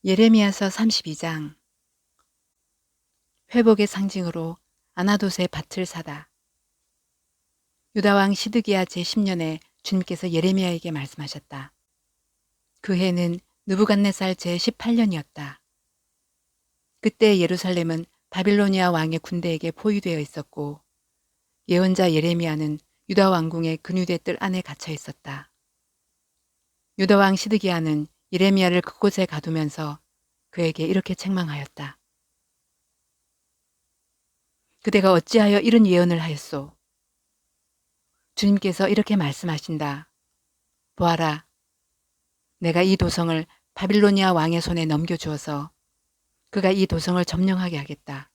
예레미야서 32장. 회복의 상징으로 아나돗의 밭을 사다. 유다왕 시드기야 제10년에 주님께서 예레미야에게 말씀하셨다. 그 해는 느부갓네살 제18년이었다. 그때 예루살렘은 바빌로니아 왕의 군대에게 포위되어 있었고 예언자 예레미야는 유다 왕궁의 근유대 뜰 안에 갇혀 있었다. 유다왕 시드기야는 예레미야를 그곳에 가두면서 그에게 이렇게 책망하였다. 그대가 어찌하여 이런 예언을 하였소? 주님께서 이렇게 말씀하신다. 보아라, 내가 이 도성을 바빌로니아 왕의 손에 넘겨주어서 그가 이 도성을 점령하게 하겠다.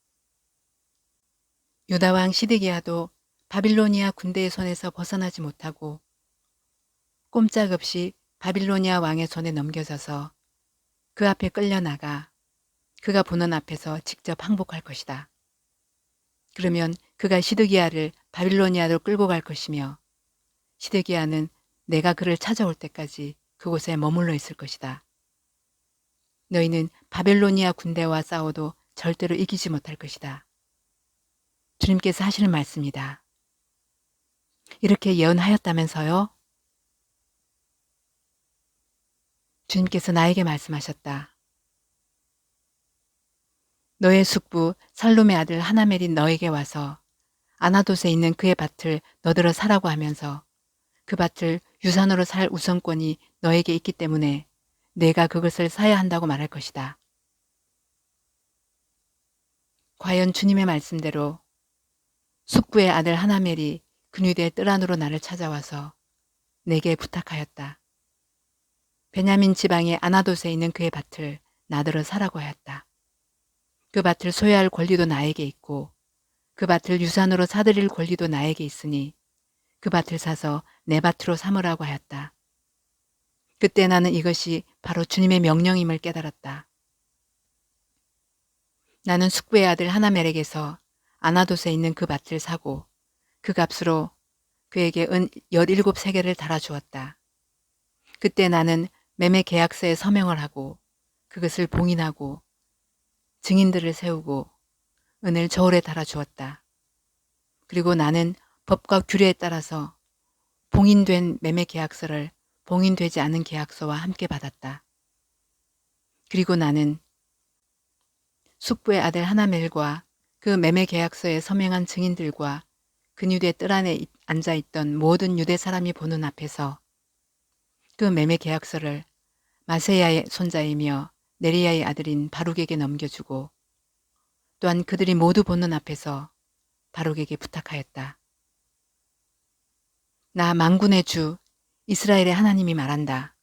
유다 왕 시드기야도 바빌로니아 군대의 손에서 벗어나지 못하고 꼼짝없이 바빌로니아 왕의 손에 넘겨져서 그 앞에 끌려나가 그가 보는 앞에서 직접 항복할 것이다. 그러면 그가 시드기야를 바빌로니아로 끌고 갈 것이며 시드기야는 내가 그를 찾아올 때까지 그곳에 머물러 있을 것이다. 너희는 바벨로니아 군대와 싸워도 절대로 이기지 못할 것이다. 주님께서 하시는 말씀이다. 이렇게 예언하였다면서요? 주님께서 나에게 말씀하셨다. 너의 숙부 살룸의 아들 하나멜이 너에게 와서 아나돗에 있는 그의 밭을 너더러 사라고 하면서 그 밭을 유산으로 살 우선권이 너에게 있기 때문에 내가 그것을 사야 한다고 말할 것이다. 과연 주님의 말씀대로 숙부의 아들 하나멜이 근유대 뜰 안으로 나를 찾아와서 내게 부탁하였다. 베냐민 지방의 아나돗에 있는 그의 밭을 나더러 사라고 하였다. 그 밭을 소유할 권리도 나에게 있고 그 밭을 유산으로 사들일 권리도 나에게 있으니 그 밭을 사서 내 밭으로 삼으라고 하였다. 그때 나는 이것이 바로 주님의 명령임을 깨달았다. 나는 숙부의 아들 하나멜에게서 아나돗에 있는 그 밭을 사고 그 값으로 그에게 은 17세겔을 달아주었다. 그때 나는 매매 계약서에 서명을 하고 그것을 봉인하고 증인들을 세우고 은을 저울에 달아주었다. 그리고 나는 법과 규례에 따라서 봉인된 매매 계약서를 봉인되지 않은 계약서와 함께 받았다. 그리고 나는 숙부의 아들 하나멜과 그 매매 계약서에 서명한 증인들과 근유대 뜰 안에 앉아있던 모든 유대 사람이 보는 앞에서 그 매매 계약서를 마세야의 손자이며 네리야의 아들인 바룩에게 넘겨주고 또한 그들이 모두 보는 앞에서 바룩에게 부탁하였다. 나 만군의 주 이스라엘의 하나님이 말한다.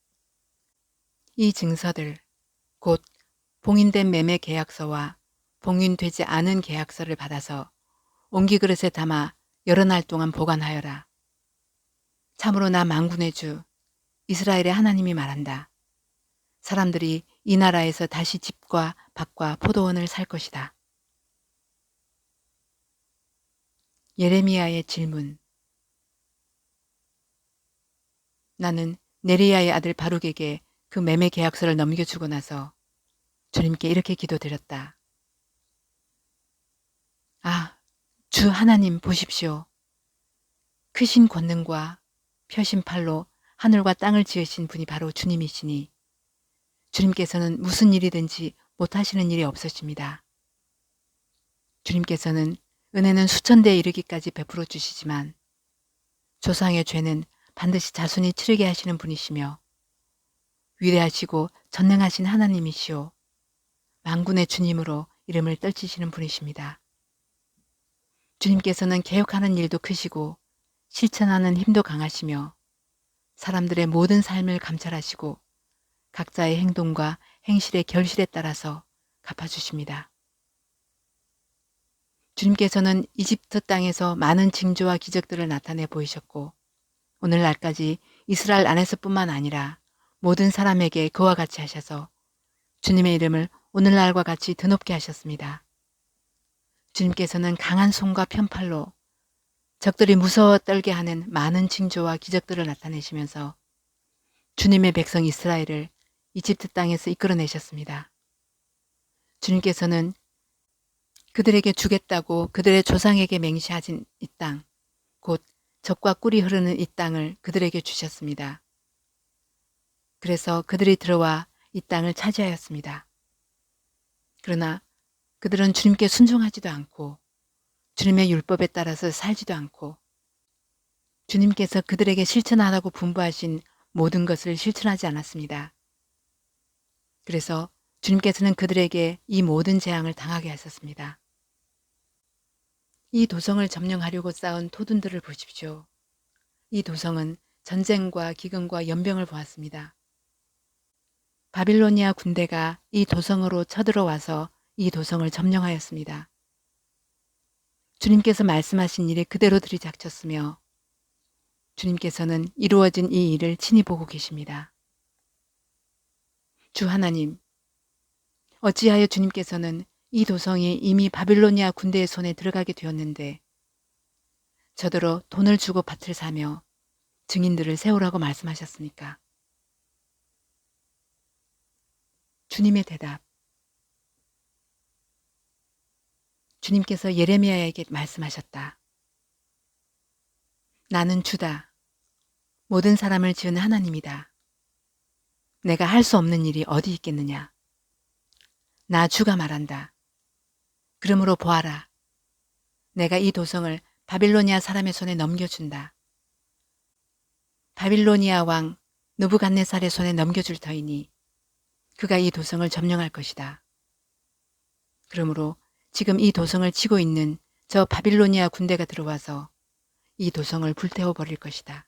이 증서들 곧 봉인된 매매 계약서와 봉인되지 않은 계약서를 받아서 옹기 그릇에 담아 여러 날 동안 보관하여라. 참으로 나 만군의 주 이스라엘의 하나님이 말한다. 사람들이 이 나라에서 다시 집과 밭과 포도원을 살 것이다. 예레미야의 질문. 나는 네리야의 아들 바룩에게 그 매매 계약서를 넘겨주고 나서 주님께 이렇게 기도드렸다. 아, 주 하나님 보십시오. 크신 권능과 펴신 팔로 하늘과 땅을 지으신 분이 바로 주님이시니 주님께서는 무슨 일이든지 못하시는 일이 없으십니다. 주님께서는 은혜는 수천대에 이르기까지 베풀어 주시지만 조상의 죄는 반드시 자손이 치르게 하시는 분이시며 위대하시고 전능하신 하나님이시오 만군의 주님으로 이름을 떨치시는 분이십니다. 주님께서는 개혁하는 일도 크시고 실천하는 힘도 강하시며 사람들의 모든 삶을 감찰하시고 각자의 행동과 행실의 결실에 따라서 갚아주십니다. 주님께서는 이집트 땅에서 많은 징조와 기적들을 나타내 보이셨고 오늘날까지 이스라엘 안에서뿐만 아니라 모든 사람에게 그와 같이 하셔서 주님의 이름을 오늘날과 같이 드높게 하셨습니다. 주님께서는 강한 손과 편팔로 적들이 무서워 떨게 하는 많은 징조와 기적들을 나타내시면서 주님의 백성 이스라엘을 이집트 땅에서 이끌어내셨습니다. 주님께서는 그들에게 주겠다고 그들의 조상에게 맹세하신 이 땅, 곧 젖과 꿀이 흐르는 이 땅을 그들에게 주셨습니다. 그래서 그들이 들어와 이 땅을 차지하였습니다. 그러나 그들은 주님께 순종하지도 않고 주님의 율법에 따라서 살지도 않고 주님께서 그들에게 실천하라고 분부하신 모든 것을 실천하지 않았습니다. 그래서 주님께서는 그들에게 이 모든 재앙을 당하게 하셨습니다. 이 도성을 점령하려고 쌓은 토둔들을 보십시오. 이 도성은 전쟁과 기근과 연병을 보았습니다. 바빌로니아 군대가 이 도성으로 쳐들어와서 이 도성을 점령하였습니다. 주님께서 말씀하신 일이 그대로 들이닥쳤으며 주님께서는 이루어진 이 일을 친히 보고 계십니다. 주 하나님, 어찌하여 주님께서는 이 도성이 이미 바빌로니아 군대의 손에 들어가게 되었는데 저더러 돈을 주고 밭을 사며 증인들을 세우라고 말씀하셨습니까? 주님의 대답. 주님께서 예레미야에게 말씀하셨다. 나는 주다. 모든 사람을 지은 하나님이다. 내가 할 수 없는 일이 어디 있겠느냐. 나 주가 말한다. 그러므로 보아라. 내가 이 도성을 바빌로니아 사람의 손에 넘겨준다. 바빌로니아 왕 느부갓네살의 손에 넘겨줄 터이니 그가 이 도성을 점령할 것이다. 그러므로 지금 이 도성을 치고 있는 저 바빌로니아 군대가 들어와서 이 도성을 불태워 버릴 것이다.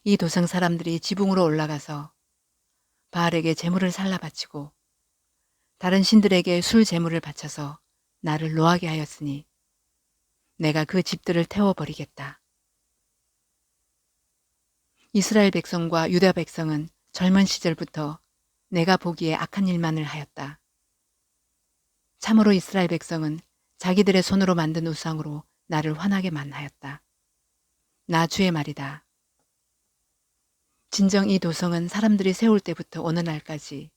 이 도성 사람들이 지붕으로 올라가서 바알에게 제물을 살라 바치고 다른 신들에게 술 제물을 바쳐서 나를 노하게 하였으니 내가 그 집들을 태워버리겠다. 이스라엘 백성과 유다 백성은 젊은 시절부터 내가 보기에 악한 일만을 하였다. 참으로 이스라엘 백성은 자기들의 손으로 만든 우상으로 나를 화나게 만하였다. 나 주의 말이다. 진정 이 도성은 사람들이 세울 때부터 어느 날까지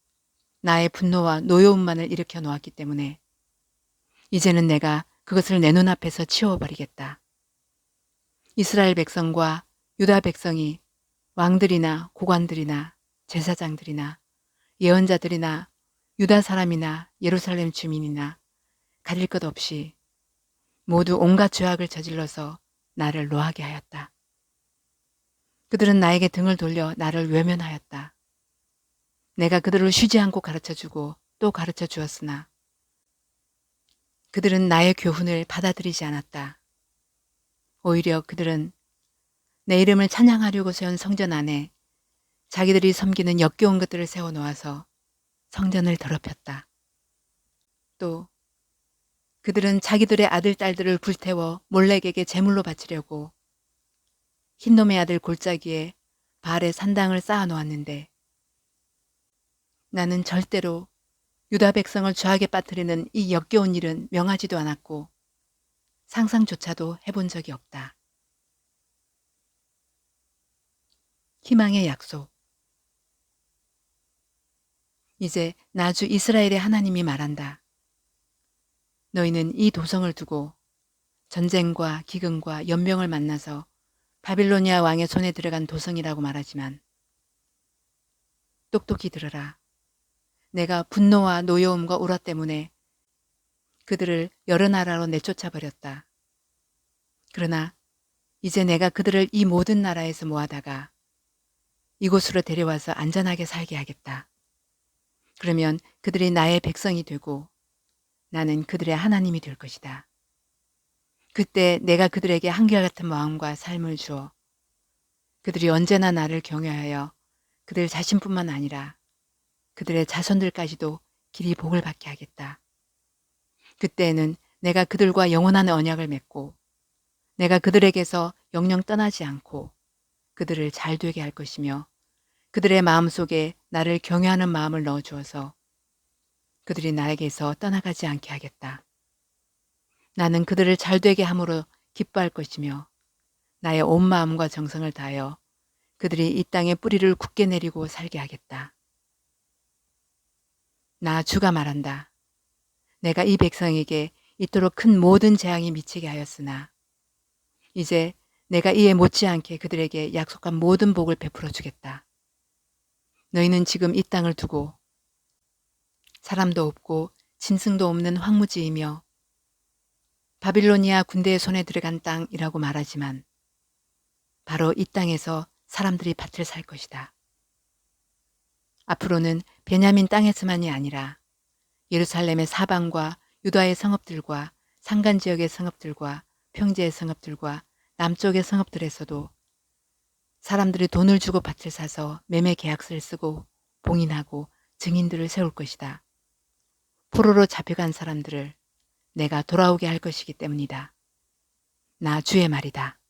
나의 분노와 노여움만을 일으켜 놓았기 때문에 이제는 내가 그것을 내 눈앞에서 치워버리겠다. 이스라엘 백성과 유다 백성이 왕들이나 고관들이나 제사장들이나 예언자들이나 유다 사람이나 예루살렘 주민이나 가릴 것 없이 모두 온갖 죄악을 저질러서 나를 노하게 하였다. 그들은 나에게 등을 돌려 나를 외면하였다. 내가 그들을 쉬지 않고 가르쳐주고 또 가르쳐 주었으나 그들은 나의 교훈을 받아들이지 않았다. 오히려 그들은 내 이름을 찬양하려고 세운 성전 안에 자기들이 섬기는 역겨운 것들을 세워놓아서 성전을 더럽혔다. 또 그들은 자기들의 아들, 딸들을 불태워 몰렉에게 제물로 바치려고 흰놈의 아들 골짜기에 바알의 산당을 쌓아놓았는데 나는 절대로 유다 백성을 죄악에 빠뜨리는 이 역겨운 일은 명하지도 않았고 상상조차도 해본 적이 없다. 희망의 약속. 이제 나주 이스라엘의 하나님이 말한다. 너희는 이 도성을 두고 전쟁과 기근과 연병을 만나서 바빌로니아 왕의 손에 들어간 도성이라고 말하지만 똑똑히 들으라. 내가 분노와 노여움과 우라 때문에 그들을 여러 나라로 내쫓아 버렸다. 그러나 이제 내가 그들을 이 모든 나라에서 모아다가 이곳으로 데려와서 안전하게 살게 하겠다. 그러면 그들이 나의 백성이 되고 나는 그들의 하나님이 될 것이다. 그때 내가 그들에게 한결같은 마음과 삶을 주어 그들이 언제나 나를 경외하여 그들 자신뿐만 아니라 그들의 자손들까지도 길이 복을 받게 하겠다. 그때에는 내가 그들과 영원한 언약을 맺고 내가 그들에게서 영영 떠나지 않고 그들을 잘 되게 할 것이며 그들의 마음속에 나를 경외하는 마음을 넣어주어서 그들이 나에게서 떠나가지 않게 하겠다. 나는 그들을 잘 되게 함으로 기뻐할 것이며 나의 온 마음과 정성을 다하여 그들이 이 땅에 뿌리를 굳게 내리고 살게 하겠다. 나 주가 말한다. 내가 이 백성에게 이토록 큰 모든 재앙이 미치게 하였으나 이제 내가 이에 못지않게 그들에게 약속한 모든 복을 베풀어 주겠다. 너희는 지금 이 땅을 두고 사람도 없고 짐승도 없는 황무지이며 바빌로니아 군대의 손에 들어간 땅이라고 말하지만 바로 이 땅에서 사람들이 밭을 살 것이다. 앞으로는 베냐민 땅에서만이 아니라 예루살렘의 사방과 유다의 성읍들과 산간 지역의 성읍들과 평지의 성읍들과 남쪽의 성읍들에서도 사람들이 돈을 주고 밭을 사서 매매 계약서를 쓰고 봉인하고 증인들을 세울 것이다. 포로로 잡혀간 사람들을 내가 돌아오게 할 것이기 때문이다. 나 주의 말이다.